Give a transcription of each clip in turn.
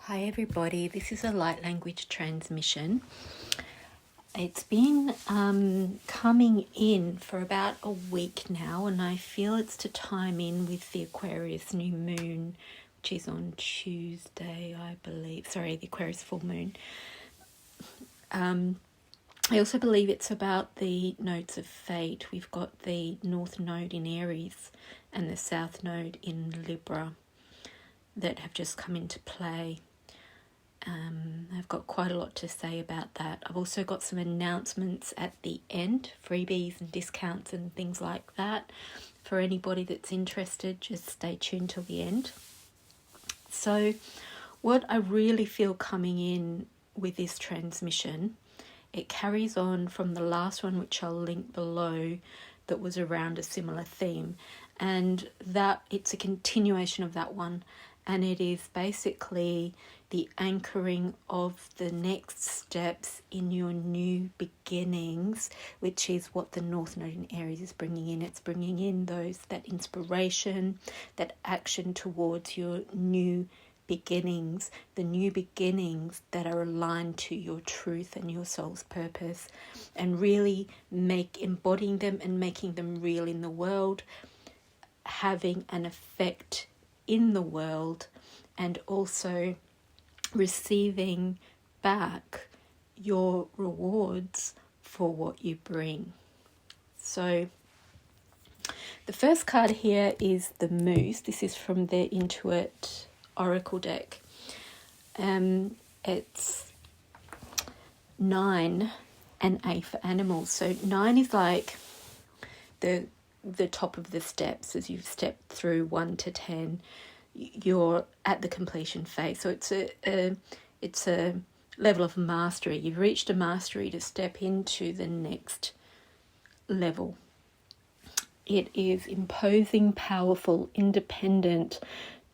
Hi everybody, this is a light language transmission. It's been coming in for about a week now, and I feel it's to time in with the Aquarius new moon, which is on Tuesday, I believe. Sorry, the Aquarius full moon. I also believe it's about the nodes of fate. We've got the North Node in Aries and the South Node in Libra that have just come into play. I've got quite a lot to say about that. I've also got some announcements at the end, freebies and discounts and things like that. For anybody that's interested, just stay tuned till the end. So what I really feel coming in with this transmission, it carries on from the last one, which I'll link below, that was around a similar theme. And that it's a continuation of that one. And it is basically the anchoring of the next steps in your new beginnings, which is what the North Node in Aries is bringing in. It's bringing in that inspiration, that action towards your new beginnings, the new beginnings that are aligned to your truth and your soul's purpose, and really embodying them and making them real in the world, having an effect in the world, and also receiving back your rewards for what you bring. So the first card here is the Moose. This is from the Intuit Oracle deck. It's 9 and 8 for animals. So 9 is like the top of the steps. As you've stepped through 1 to 10, you're at the completion phase. So it's a level of mastery. You've reached a mastery to step into the next level. It is imposing, powerful, independent,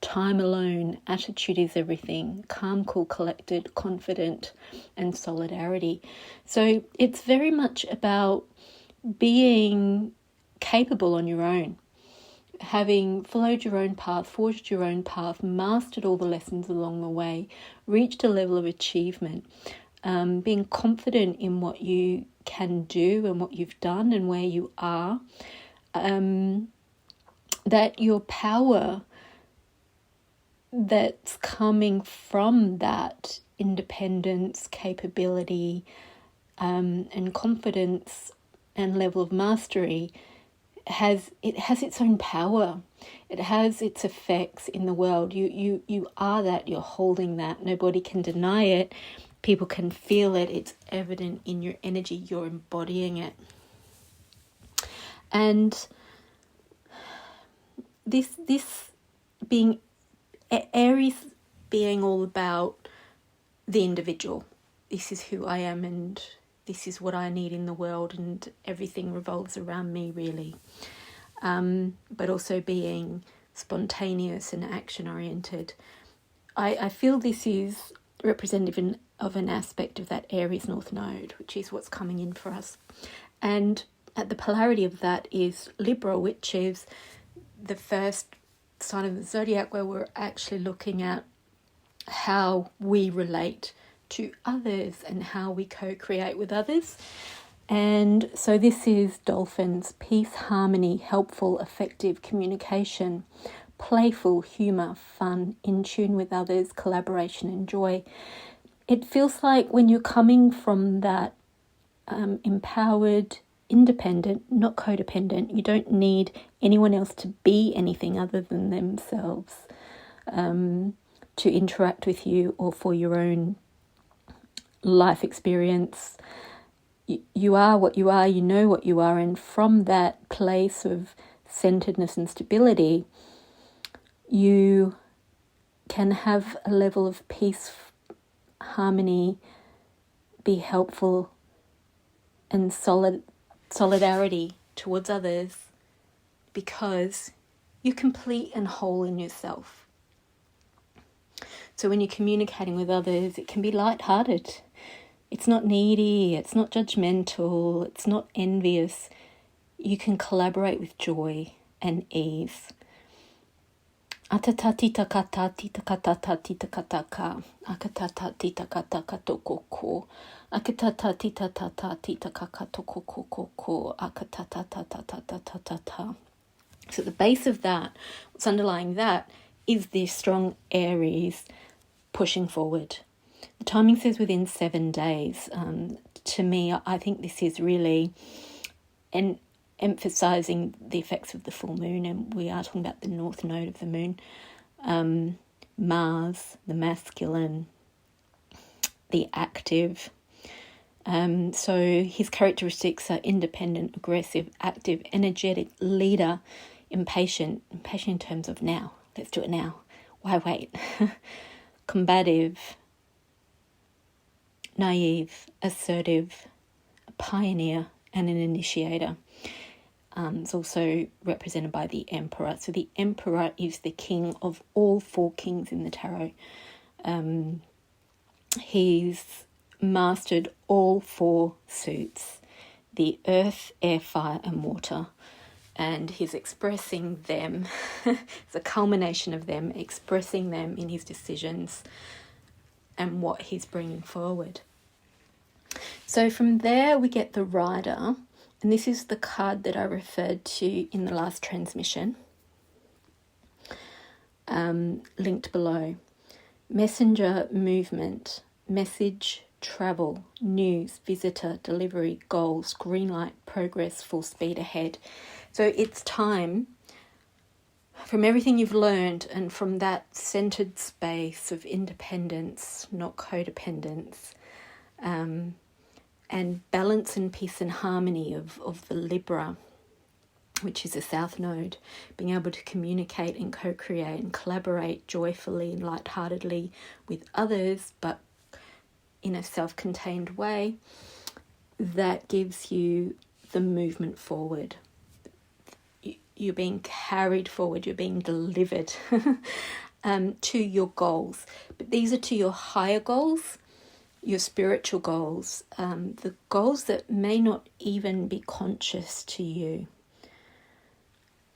time alone, attitude is everything, calm, cool, collected, confident, and solidarity. So it's very much about being capable on your own, having followed your own path, forged your own path, mastered all the lessons along the way, reached a level of achievement, being confident in what you can do and what you've done and where you are, that your power that's coming from that independence, capability, and confidence and level of mastery has its own power. It has its effects in the world. You are that. You're holding that. Nobody can deny it. People can feel it. It's evident in your energy. You're embodying it. And this being Aries, being all about the individual. This is who I am, and this is what I need in the world, and everything revolves around me, really. But also being spontaneous and action-oriented. I feel this is representative of an aspect of that Aries North Node, which is what's coming in for us. And at the polarity of that is Libra, which is the first sign of the zodiac where we're actually looking at how we relate to others and how we co-create with others. And so this is dolphins: peace, harmony, helpful, effective communication, playful, humor, fun, in tune with others, collaboration and joy. It feels like when you're coming from that empowered, independent, not codependent, you don't need anyone else to be anything other than themselves to interact with you or for your own life experience. You are what you are, you know what you are, and from that place of centeredness and stability, you can have a level of peace, harmony, be helpful, and solidarity towards others, because you're complete and whole in yourself. So when you're communicating with others, it can be lighthearted. It's not needy, it's not judgmental, it's not envious. You can collaborate with joy and ease. Atata tita kata tita katata tita kataka. Akatata tita kataka tokoko. Akatata tita tata tita kakatokoko. Akatata tata tata tata ta. So at the base of that, what's underlying that is this strong Aries pushing forward. The timing says within 7 days. To me, I think this is really emphasizing the effects of the full moon, and we are talking about the north node of the moon, Mars, the masculine, the active. So his characteristics are independent, aggressive, active, energetic, leader, impatient in terms of now, let's do it now, why wait, combative, naive, assertive, a pioneer, and an initiator. It's also represented by the Emperor. So the Emperor is the king of all 4 kings in the tarot. He's mastered all 4 suits, the earth, air, fire, and water. And he's expressing them, it's a culmination of them, expressing them in his decisions and what he's bringing forward. So from there we get the Rider. And this is the card that I referred to in the last transmission, linked below. Messenger, movement, message, travel, news, visitor, delivery, goals, green light, progress, full speed ahead. So it's time, from everything you've learned and from that centered space of independence, not codependence, and balance and peace and harmony of the Libra, which is a south node, being able to communicate and co-create and collaborate joyfully and lightheartedly with others, but in a self-contained way, that gives you the movement forward. You're being carried forward, you're being delivered to your goals. But these are to your higher goals, your spiritual goals, the goals that may not even be conscious to you.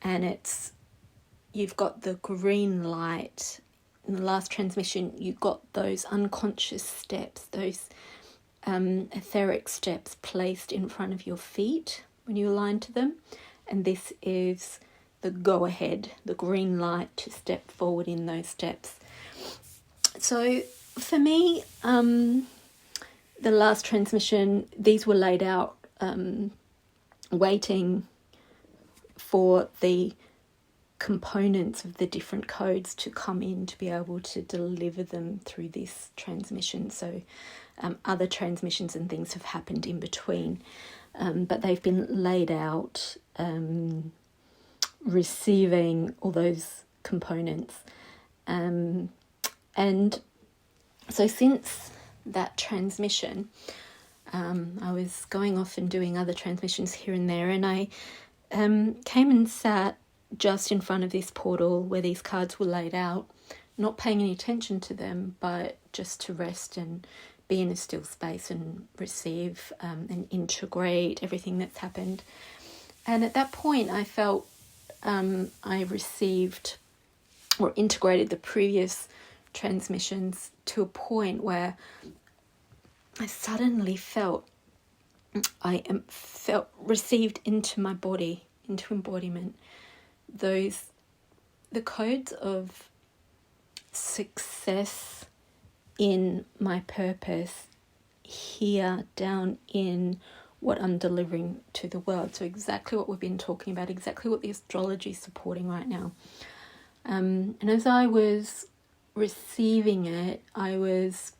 And you've got the green light. In the last transmission, you got those unconscious steps, those etheric steps placed in front of your feet when you align to them. And this is the go-ahead, the green light to step forward in those steps. So for me, the last transmission, these were laid out, waiting for the components of the different codes to come in to be able to deliver them through this transmission. So other transmissions and things have happened in between, but they've been laid out, receiving all those components. And so since that transmission, I was going off and doing other transmissions here and there, and I came and sat just in front of this portal where these cards were laid out, not paying any attention to them, but just to rest and be in a still space and receive and integrate everything that's happened. And at that point I felt I received or integrated the previous transmissions to a point where I suddenly felt received into my body, into embodiment, the codes of success in my purpose here down in what I'm delivering to the world. So exactly what we've been talking about, exactly what the astrology is supporting right now. And as I was receiving it, I was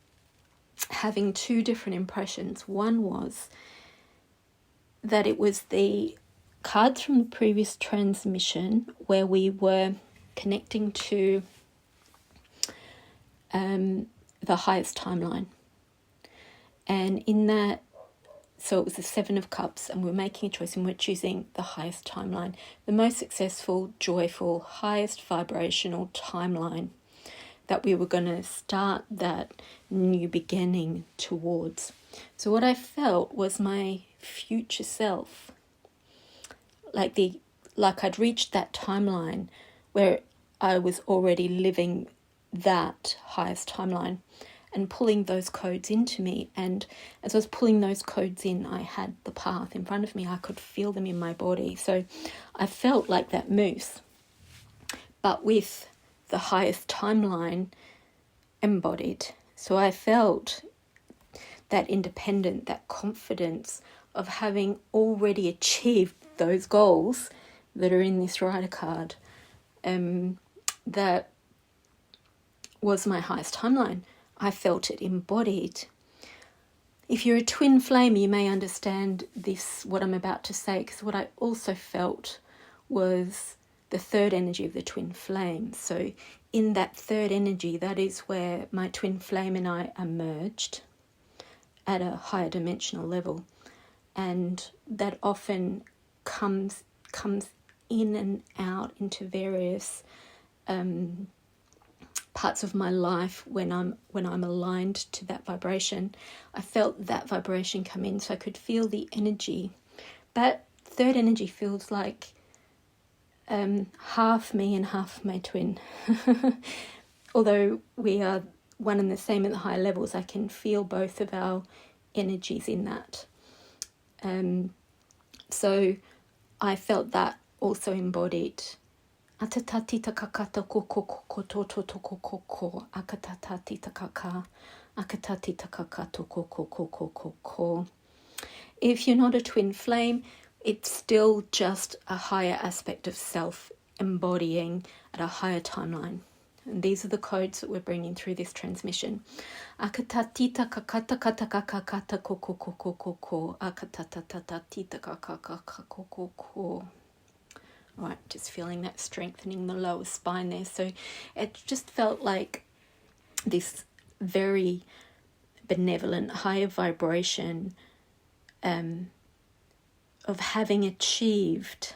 having 2 different impressions. One was that it was the cards from the previous transmission where we were connecting to the highest timeline. And in that, so it was the 7 of Cups, and we're making a choice and we're choosing the highest timeline, the most successful, joyful, highest vibrational timeline that we were going to start that new beginning towards. So what I felt was my future self, like I'd reached that timeline where I was already living that highest timeline and pulling those codes into me. And as I was pulling those codes in, I had the path in front of me. I could feel them in my body. So I felt like that moose, but with the highest timeline embodied. So I felt that independent, that confidence of having already achieved those goals that are in this rider card. That was my highest timeline. I felt it embodied. If you're a twin flame, you may understand this, what I'm about to say, because what I also felt was the third energy of the twin flame. So in that third energy, that is where my twin flame and I are merged at a higher dimensional level. And that often comes in and out into various parts of my life when I'm aligned to that vibration. I felt that vibration come in, so I could feel the energy. That third energy feels like half me and half my twin. Although we are one and the same at the higher levels, I can feel both of our energies in that. So I felt that also embodied. If you're not a twin flame, it's still just a higher aspect of self embodying at a higher timeline. And these are the codes that we're bringing through this transmission. Right, just feeling that strengthening the lower spine there. So it just felt like this very benevolent, higher vibration of having achieved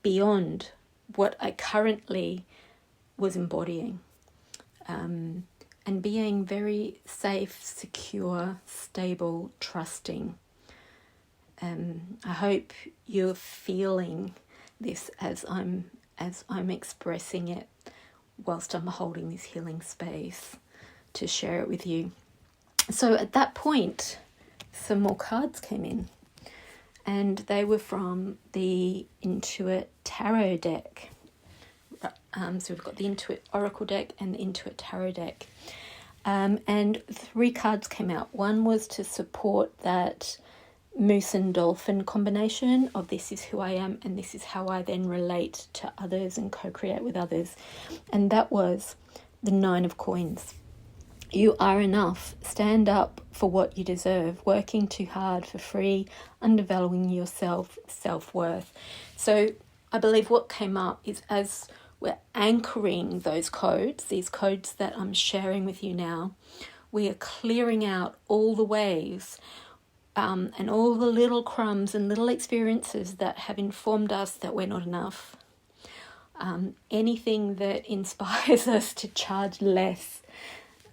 beyond what I currently was embodying, and being very safe, secure, stable, trusting. I hope you're feeling this as I'm expressing it whilst I'm holding this healing space to share it with you. So at that point, some more cards came in, and they were from the Intuit Tarot deck. So we've got the Intuit Oracle deck and the Intuit Tarot deck. And 3 cards came out. One was to support that moose and dolphin combination of this is who I am and this is how I then relate to others and co-create with others. And that was the 9 of coins. You are enough. Stand up for what you deserve. Working too hard for free, undervaluing yourself, self-worth. So I believe what came up is as we're anchoring those codes, these codes that I'm sharing with you now, we are clearing out all the ways and all the little crumbs and little experiences that have informed us that we're not enough. Anything that inspires us to charge less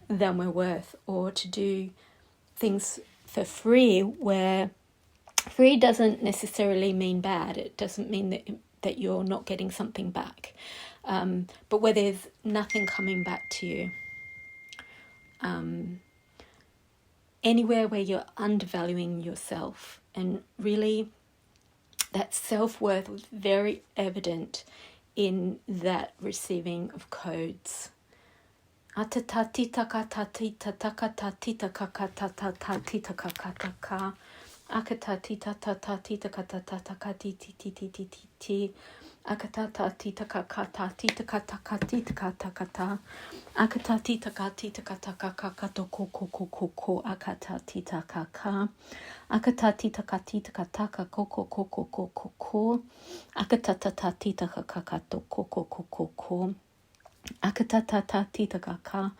than we're worth, or to do things for free, where free doesn't necessarily mean bad. It doesn't mean that you're not getting something back. But where there's nothing coming back to you. Anywhere where you're undervaluing yourself, and really that self-worth was very evident in that receiving of codes. Akatati takakatati takatakati takatakata akatati takati takatakakato kokokokoko akatati takaka akatati takati takataka kokokokokoko akatatati takakato kokokokoko akatatati takaka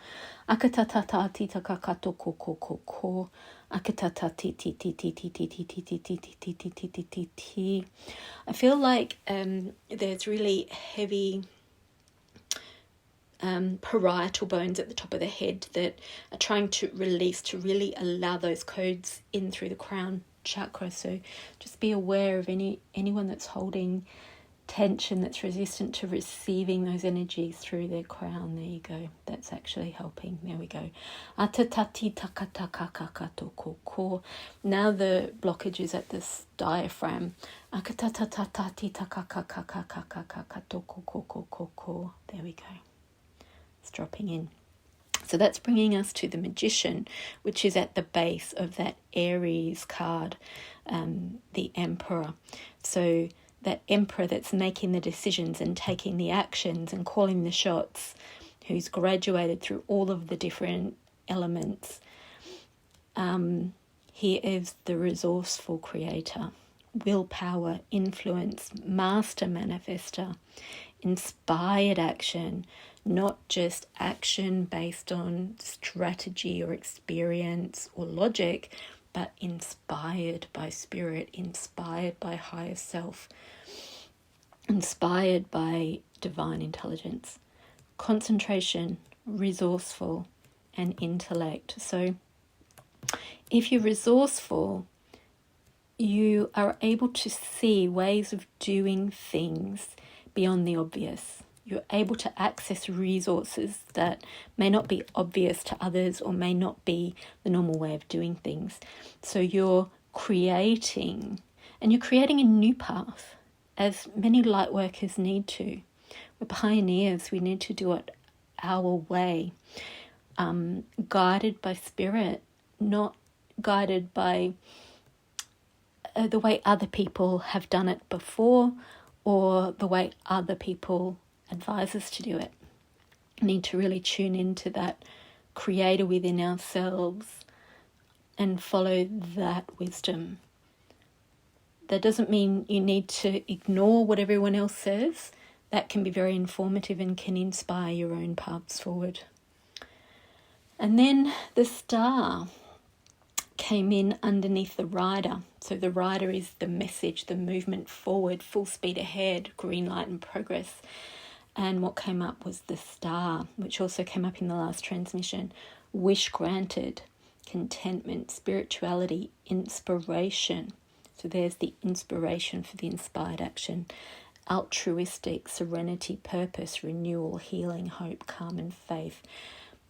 akatatati takakato kokokoko akatatati ti ti ti ti ti ti ti ti ti ti ti ti ti ti ti. I feel like there's really heavy parietal bones at the top of the head that are trying to release, to really allow those codes in through the crown chakra. So just be aware of anyone that's holding tension, that's resistant to receiving those energies through their crown. There you go. That's actually helping. There we go. Atatati takatakakakatokoko. Now the blockage is at this diaphragm. Akatatatati takakakakakakakakatokokokokoko. There we go. It's dropping in. So that's bringing us to the Magician, which is at the base of that Aries card, the Emperor. So that Emperor that's making the decisions and taking the actions and calling the shots, who's graduated through all of the different elements. He is the resourceful creator, willpower, influence, master manifester, inspired action, not just action based on strategy or experience or logic, but inspired by spirit, inspired by higher self, inspired by divine intelligence, concentration, resourceful, and intellect. So if you're resourceful, you are able to see ways of doing things beyond the obvious. You're able to access resources that may not be obvious to others or may not be the normal way of doing things. So you're creating, and you're creating a new path, as many light workers need to. We're pioneers. We need to do it our way, guided by spirit, not guided by the way other people have done it before or the way other people advise us to do it. We need to really tune into that creator within ourselves and follow that wisdom. That doesn't mean you need to ignore what everyone else says. That can be very informative and can inspire your own paths forward. And then the star came in underneath the rider. So the rider is the message, the movement forward, full speed ahead, green light and progress. And what came up was the star, which also came up in the last transmission. Wish granted, contentment, spirituality, inspiration. So there's the inspiration for the inspired action. Altruistic, serenity, purpose, renewal, healing, hope, calm and faith.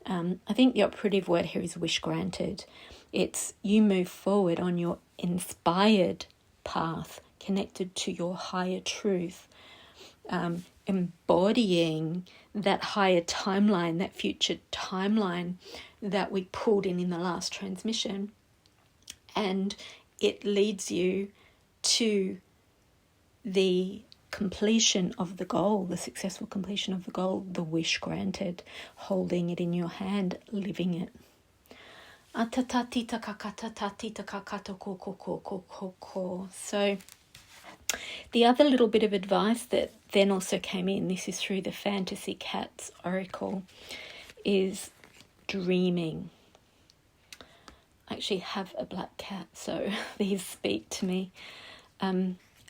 I think the operative word here is wish granted. It's you move forward on your inspired path, connected to your higher truth, embodying that higher timeline, that future timeline that we pulled in the last transmission. And it leads you to the completion of the goal, the successful completion of the goal, the wish granted, holding it in your hand, living it. So the other little bit of advice that then also came in, this is through the Fantasy Cats Oracle, is dreaming. I actually have a black cat, so these speak to me.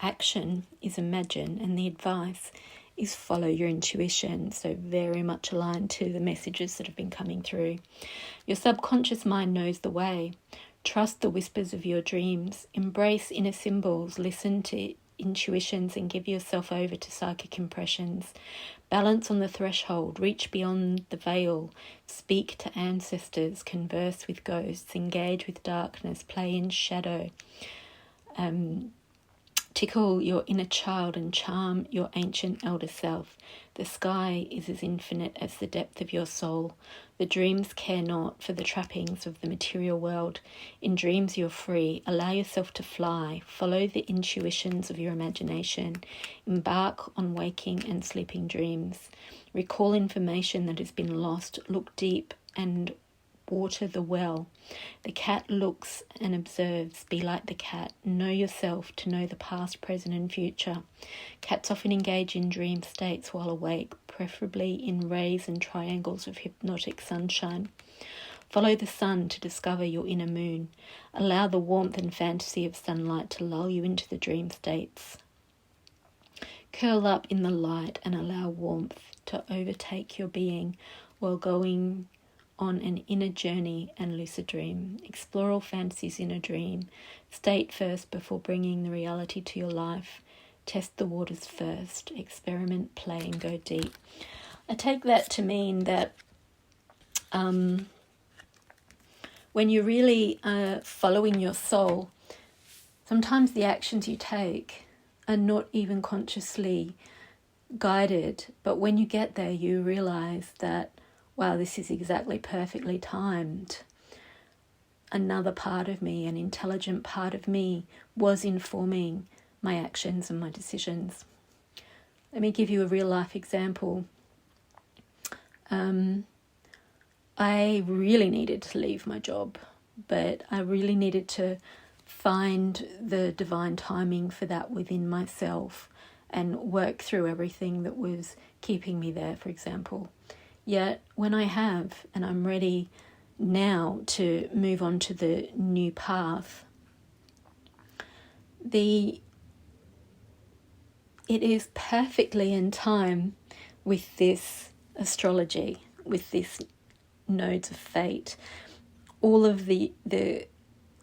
Action is imagine, and the advice is follow your intuition. So very much aligned to the messages that have been coming through. Your subconscious mind knows the way. Trust the whispers of your dreams. Embrace inner symbols. Listen to intuitions and give yourself over to psychic impressions. Balance on the threshold. Reach beyond the veil. Speak to ancestors. Converse with ghosts. Engage with darkness. Play in shadow. Tickle your inner child and charm your ancient elder self. The sky is as infinite as the depth of your soul. The dreams care not for the trappings of the material world. In dreams you're free. Allow yourself to fly. Follow the intuitions of your imagination. Embark on waking and sleeping dreams. Recall information that has been lost. Look deep and water the well. The cat looks and observes. Be like the cat. Know yourself to know the past, present and future. Cats often engage in dream states while awake, preferably in rays and triangles of hypnotic sunshine. Follow the sun to discover your inner moon. Allow the warmth and fantasy of sunlight to lull you into the dream states. Curl up in the light and allow warmth to overtake your being while going on an inner journey and lucid dream. Explore all fantasies in a dream. State first before bringing the reality to your life. test the waters first, experiment, play, and go deep. I take that to mean that when you're really following your soul, sometimes the actions you take are not even consciously guided, but when you get there, you realize that, wow, this is exactly perfectly timed. Another part of me, an intelligent part of me, was informing my actions and my decisions. Let me give you a real life example. I really needed to leave my job, but I really needed to find the divine timing for that within myself and work through everything that was keeping me there, for example. Yet when I have, and I'm ready now to move on to the new path, it is perfectly in time with this astrology, with this nodes of fate. All of the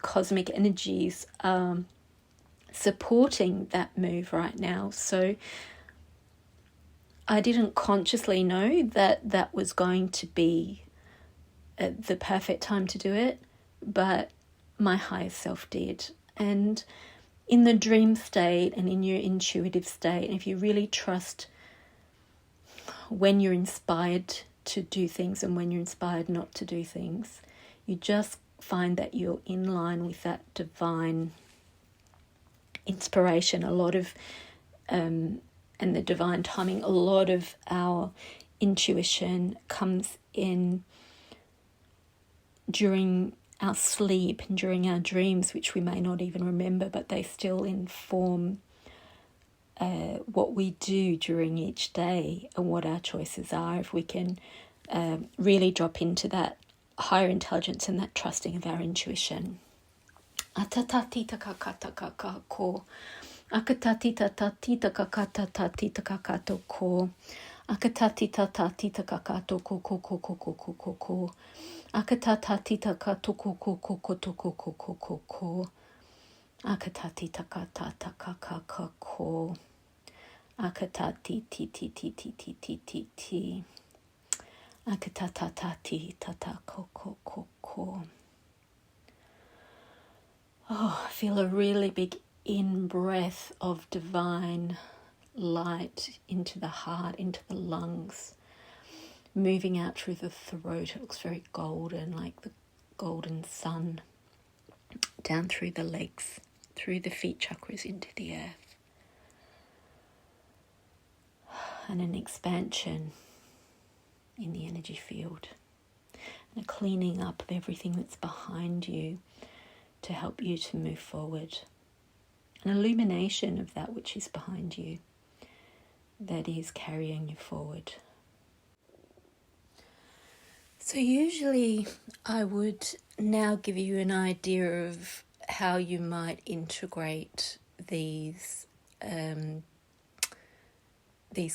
cosmic energies are supporting that move right now. So I didn't consciously know that was going to be the perfect time to do it, but my higher self did. And in the dream state and in your intuitive state, and if you really trust when you're inspired to do things and when you're inspired not to do things, you just find that you're in line with that divine inspiration. A lot of and the divine timing, a lot of our intuition comes in during our sleep and during our dreams, which we may not even remember, but they still inform what we do during each day and what our choices are, if we can really drop into that higher intelligence and that trusting of our intuition. Atatatita kakata kakako. Akatatita tatita kakata tatita kakato ko. Akatatita tatita kakato ko ko ko ko ko ko ko ko. Akatatita kato ko ko ko ko to ko ko ko ko ko. Akatatita katata kakako. Akatati ti ti ti ti ti ti ti ti. Akatatati tata ko ko ko ko. Oh, I feel a really big in-breath of divine light into the heart, into the lungs, moving out through the throat. It looks very golden, like the golden sun, down through the legs, through the feet chakras into the earth. And an expansion in the energy field, and a cleaning up of everything that's behind you to help you to move forward. An illumination of that which is behind you, that is carrying you forward. So usually I would now give you an idea of how you might integrate these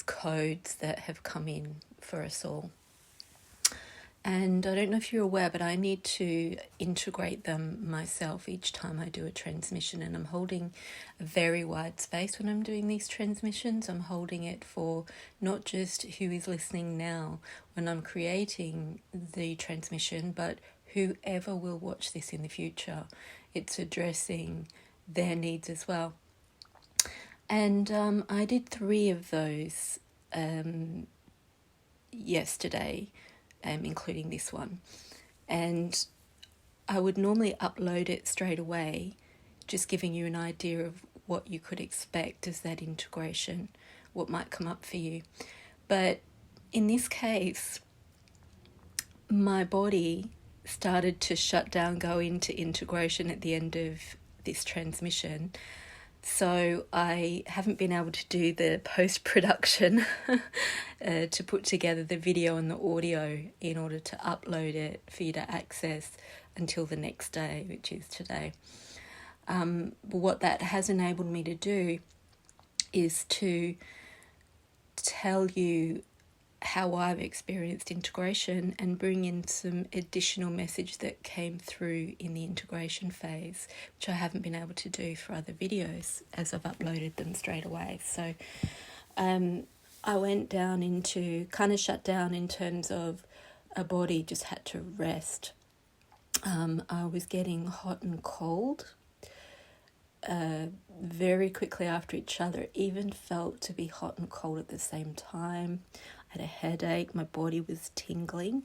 codes that have come in for us all. And I don't know if you're aware, but I need to integrate them myself each time I do a transmission. And I'm holding a very wide space when I'm doing these transmissions. I'm holding it for not just who is listening now when I'm creating the transmission, but whoever will watch this in the future. It's addressing their needs as well. And I did 3 of those yesterday, including this one. And I would normally upload it straight away, just giving you an idea of what you could expect as that integration, what might come up for you. But in this case, my body started to shut down, go into integration at the end of this transmission. So I haven't been able to do the post-production to put together the video and the audio in order to upload it for you to access until the next day, which is today. But what that has enabled me to do is to tell you how I've experienced integration and bring in some additional message that came through in the integration phase, which I haven't been able to do for other videos as I've uploaded them straight away. So I went down into, kind of shut down in terms of a body just had to rest. I was getting hot and cold very quickly after each other. It even felt to be hot and cold at the same time. I had a headache, my body was tingling.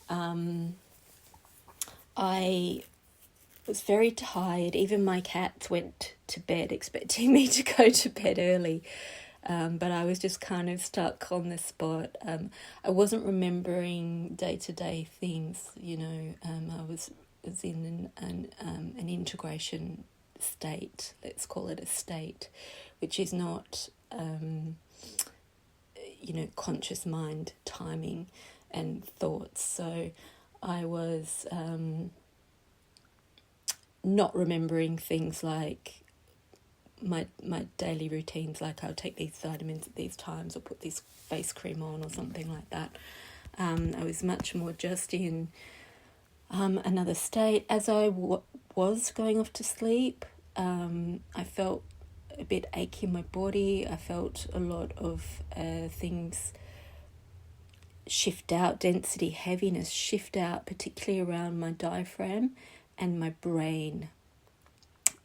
I was very tired. Even my cats went to bed expecting me to go to bed early. But I was just kind of stuck on the spot. I wasn't remembering day-to-day things, you know. I was in an integration state, let's call it a state, which is not, conscious mind timing and thoughts. So I was not remembering things like my daily routines, like I'll take these vitamins at these times or put this face cream on or something like that. I was much more just in another state. As I was going off to sleep, I felt a bit achy in my body. I felt a lot of things shift out, density, heaviness shift out, particularly around my diaphragm and my brain.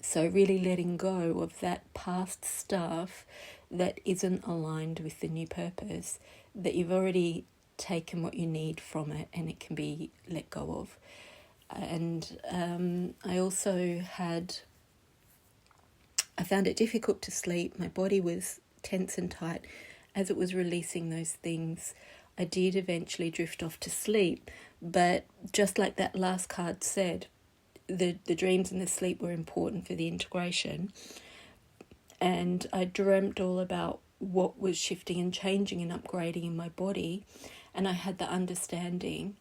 So really letting go of that past stuff that isn't aligned with the new purpose, that you've already taken what you need from it and it can be let go of. And I also I found it difficult to sleep. My body was tense and tight. As it was releasing those things, I did eventually drift off to sleep. But just like that last card said, the dreams and the sleep were important for the integration. And I dreamt all about what was shifting and changing and upgrading in my body. And I had the understanding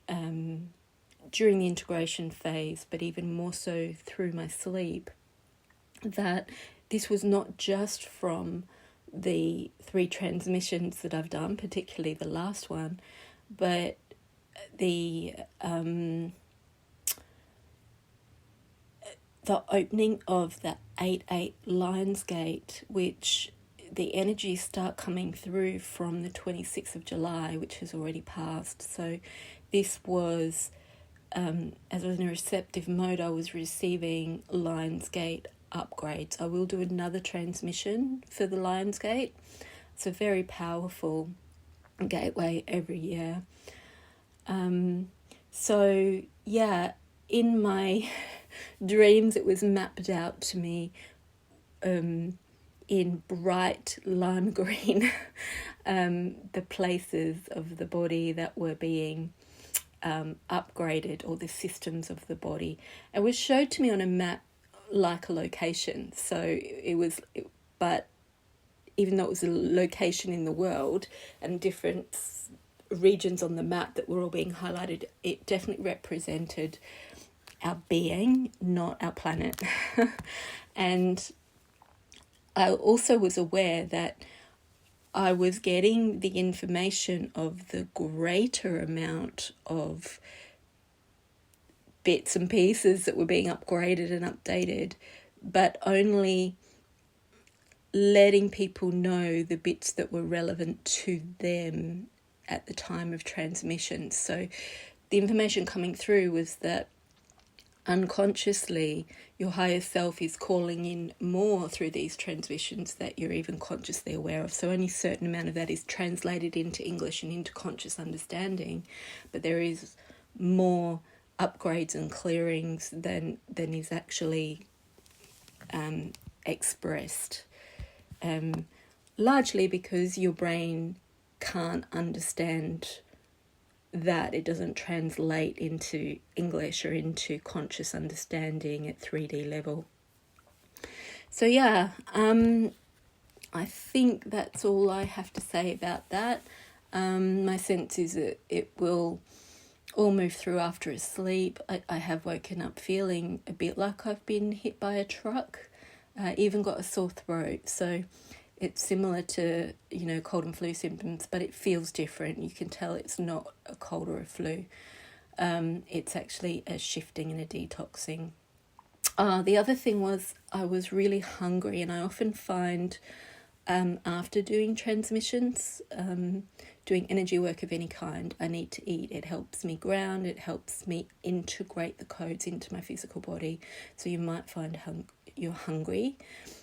during the integration phase, but even more so through my sleep, that this was not just from the 3 transmissions that I've done, particularly the last one, but the opening of the 8-8 Lions Gate, which the energies start coming through from the 26th of July, which has already passed. So this was, as I was in a receptive mode, I was receiving Lions Gate upgrades. I will do another transmission for the Lions Gate. It's a very powerful gateway every year. So yeah, in my dreams it was mapped out to me in bright lime green, the places of the body that were being upgraded, or the systems of the body. It was showed to me on a map like a location. So but even though it was a location in the world and different regions on the map that were all being highlighted, it definitely represented our being, not our planet. And I also was aware that I was getting the information of the greater amount of bits and pieces that were being upgraded and updated, but only letting people know the bits that were relevant to them at the time of transmission. So the information coming through was that unconsciously your higher self is calling in more through these transmissions that you're even consciously aware of. So only a certain amount of that is translated into English and into conscious understanding, but there is more upgrades and clearings than is actually expressed, largely because your brain can't understand that. It doesn't translate into English or into conscious understanding at 3D level. So yeah, I think that's all I have to say about that. My sense is that it will all move through after a sleep. I have woken up feeling a bit like I've been hit by a truck. Even got a sore throat. So It's similar to, cold and flu symptoms, but it feels different. You can tell it's not a cold or a flu. It's actually a shifting and a detoxing. The other thing was I was really hungry, and I often find after doing transmissions, doing energy work of any kind, I need to eat. It helps me ground, it helps me integrate the codes into my physical body. So you might find you're hungry,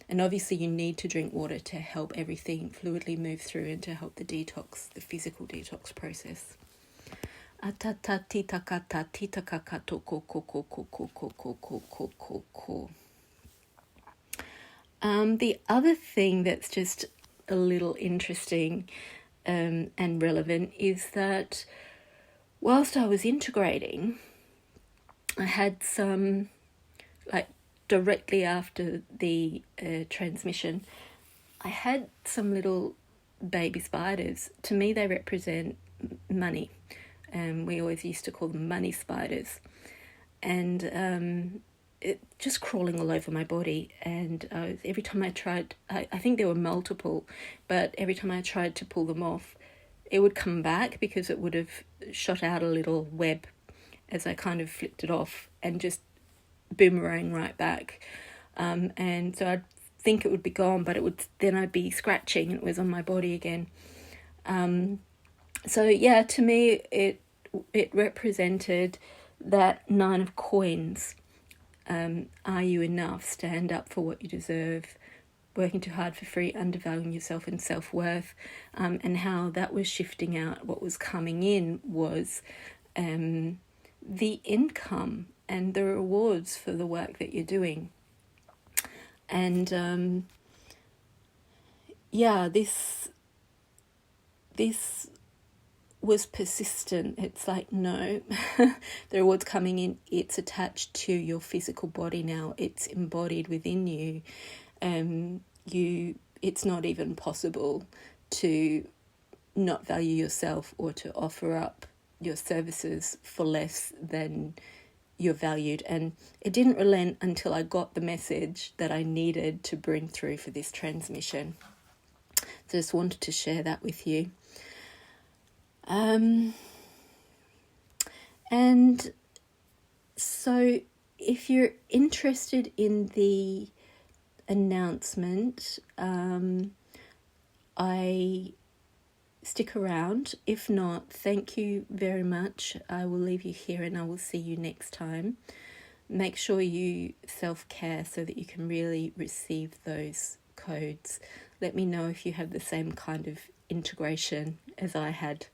and obviously you need to drink water to help everything fluidly move through and to help the detox, the physical detox process. Atata titakata titakaka toko koko koko koko koko koko. The other thing that's just a little interesting and relevant is that whilst I was integrating, I had some, directly after the transmission, I had some little baby spiders. To me, they represent money. We always used to call them money spiders. And it just crawling all over my body. And every time I tried, I think there were multiple, but every time I tried to pull them off, it would come back because it would have shot out a little web as I kind of flicked it off and just boomerang right back. And so I'd think it would be gone, but then I'd be scratching and it was on my body again. So yeah, to me, it represented that 9 of coins. Are you enough? Stand up for what you deserve. Working too hard for free, undervaluing yourself and self-worth. And how that was shifting out. What was coming in was the income and the rewards for the work that you're doing. And this was persistent. It's like, no, the reward's coming in. It's attached to your physical body now. It's embodied within you. It's not even possible to not value yourself or to offer up your services for less than you're valued. And it didn't relent until I got the message that I needed to bring through for this transmission. So I just wanted to share that with you. And so if you're interested in the announcement, I stick around. If not, thank you very much. I will leave you here and I will see you next time. Make sure you self-care so that you can really receive those codes. Let me know if you have the same kind of integration as I had.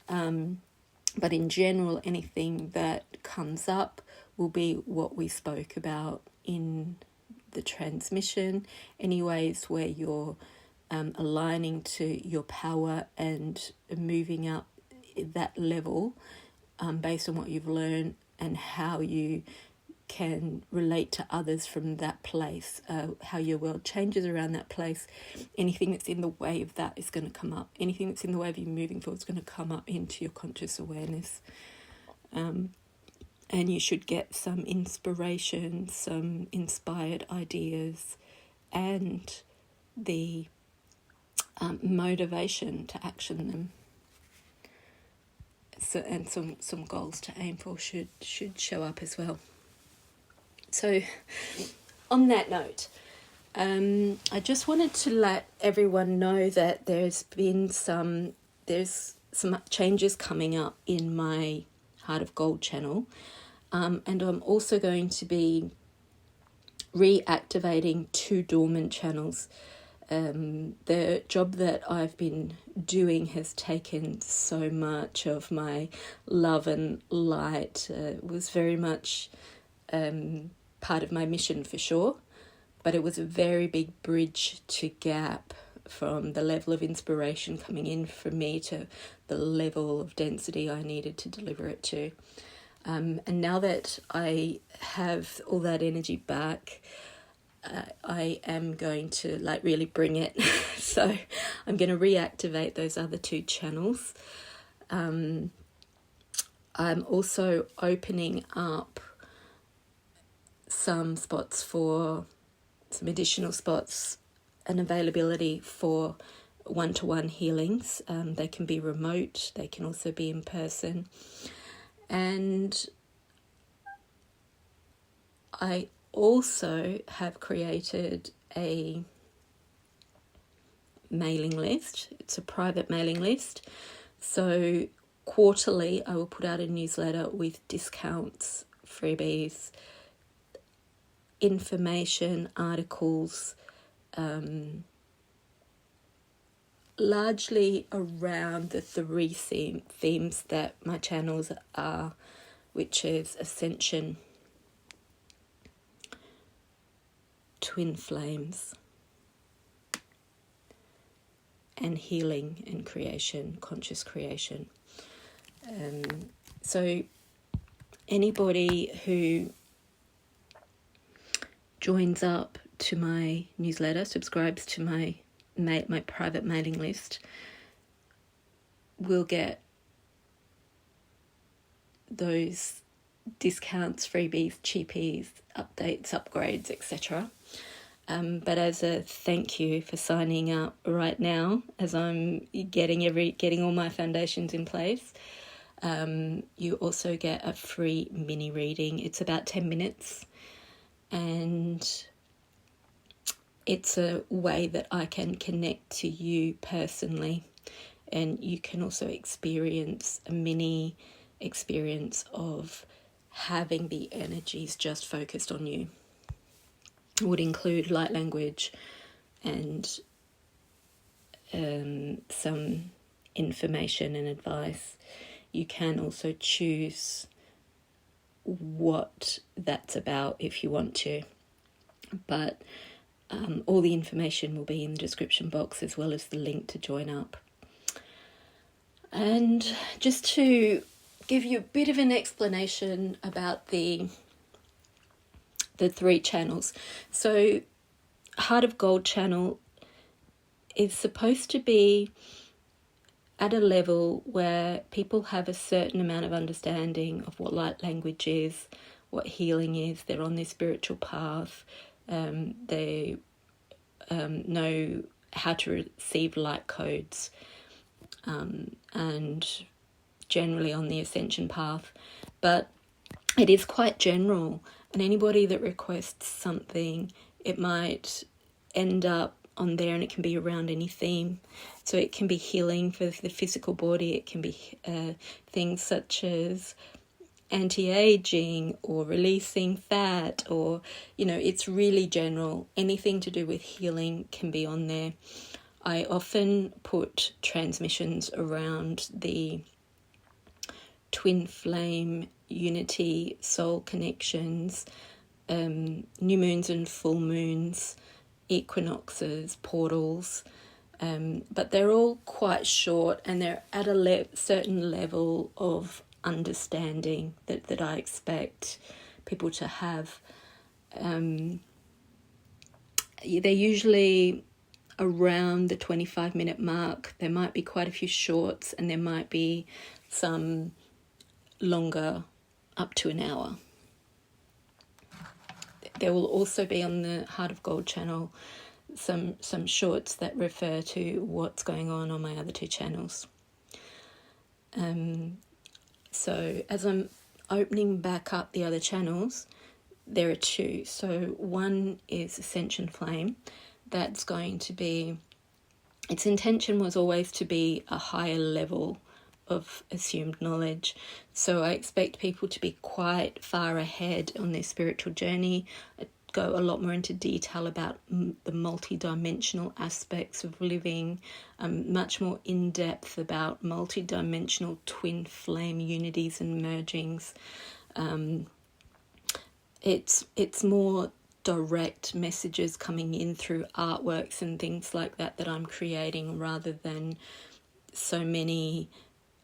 But in general, anything that comes up will be what we spoke about in the transmission. Any ways where you're aligning to your power and moving up that level based on what you've learned and how you can relate to others from that place, how your world changes around that place. Anything that's in the way of that is going to come up. Anything that's in the way of you moving forward is going to come up into your conscious awareness. And you should get some inspiration, some inspired ideas, and the motivation to action them. So, and some goals to aim for should show up as well. So, on that note, I just wanted to let everyone know that there's some changes coming up in my Heart of Gold channel, and I'm also going to be reactivating 2 dormant channels. The job that I've been doing has taken so much of my love and light. Was very much part of my mission for sure, but it was a very big bridge to gap from the level of inspiration coming in from me to the level of density I needed to deliver it to. And now that I have all that energy back, I am going to really bring it. So I'm going to reactivate those other 2 channels. I'm also opening up some additional spots an availability for one-to-one healings. They can be remote, they can also be in person. And I also have created a mailing list. It's a private mailing list. So quarterly, I will put out a newsletter with discounts, freebies, information, articles, largely around the three themes that my channels are, which is ascension, twin flames, and healing and creation, conscious creation. So anybody who joins up to my newsletter, subscribes to my private mailing list, will get those discounts, freebies, cheapies, updates, upgrades, etc. But as a thank you for signing up right now, as I'm getting all my foundations in place, you also get a free mini reading. It's about 10 minutes, and it's a way that I can connect to you personally, and you can also experience a mini experience of having the energies just focused on you. It would include light language and some information and advice. You can also choose what that's about if you want to, but all the information will be in the description box, as well as the link to join up. And just to give you a bit of an explanation about the three channels. So Heart of Gold channel is supposed to be at a level where people have a certain amount of understanding of what light language is, what healing is. They're on their spiritual path. They know how to receive light codes, and generally on the ascension path. But it is quite general, and anybody that requests something, it might end up on there, and it can be around any theme. So it can be healing for the physical body. It can be things such as anti-aging or releasing fat, or, it's really general. Anything to do with healing can be on there. I often put transmissions around the twin flame, unity, soul connections, new moons and full moons, equinoxes, portals, but they're all quite short, and they're at a certain level of understanding that I expect people to have. They're usually around the 25-minute mark. There might be quite a few shorts, and there might be some longer, up to an hour. There will also be on the Heart of Gold channel some shorts that refer to what's going on my other two channels. So as I'm opening back up the other channels, there are two. So one is Ascension Flame. That's going to be, its intention was always to be a higher level of assumed knowledge. So I expect people to be quite far ahead on their spiritual journey, go a lot more into detail about the multidimensional aspects of living, much more in-depth about multidimensional twin flame unities and mergings. It's more direct messages coming in through artworks and things like that I'm creating, rather than so many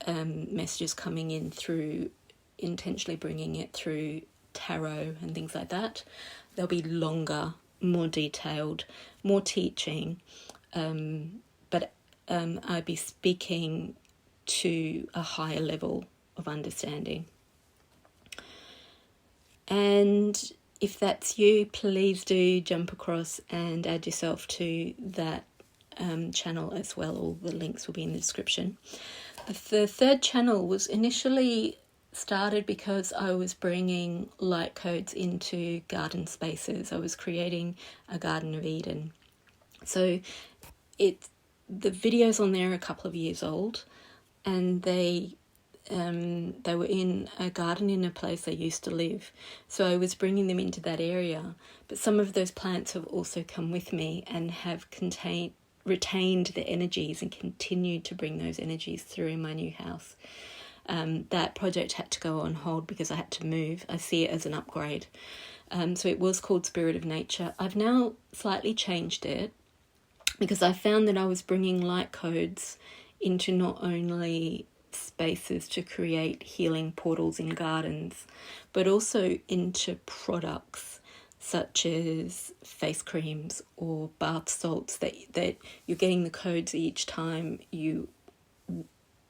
messages coming in through intentionally bringing it through tarot and things like that. They'll be longer, more detailed, more teaching, but I'll be speaking to a higher level of understanding. And if that's you, please do jump across and add yourself to that channel as well. All the links will be in the description. The third channel was initially started because I was bringing light codes into garden spaces. I was creating a Garden of Eden. So the videos on there are a couple of years old, and they were in a garden in a place I used to live. So I was bringing them into that area. But some of those plants have also come with me and have retained the energies and continued to bring those energies through in my new house. That project had to go on hold because I had to move. I see it as an upgrade. So it was called Spirit of Nature. I've now slightly changed it because I found that I was bringing light codes into not only spaces to create healing portals in gardens, but also into products such as face creams or bath salts that you're getting the codes each time you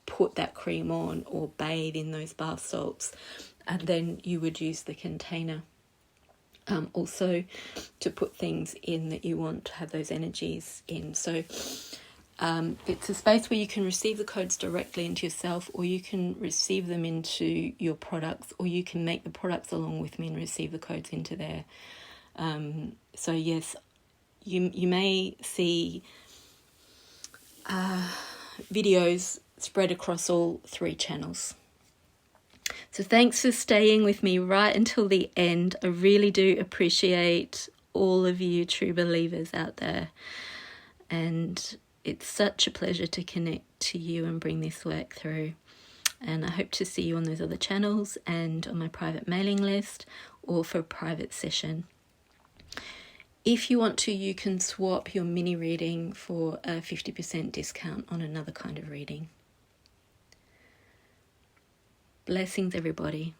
put that cream on or bathe in those bath salts, and then you would use the container also to put things in that you want to have those energies in. So it's a space where you can receive the codes directly into yourself, or you can receive them into your products, or you can make the products along with me and receive the codes into there. So yes, you may see videos spread across all 3 channels. So thanks for staying with me right until the end. I really do appreciate all of you true believers out there, and it's such a pleasure to connect to you and bring this work through. And I hope to see you on those other channels and on my private mailing list, or for a private session. If you want to, you can swap your mini reading for a 50% discount on another kind of reading. Blessings, everybody.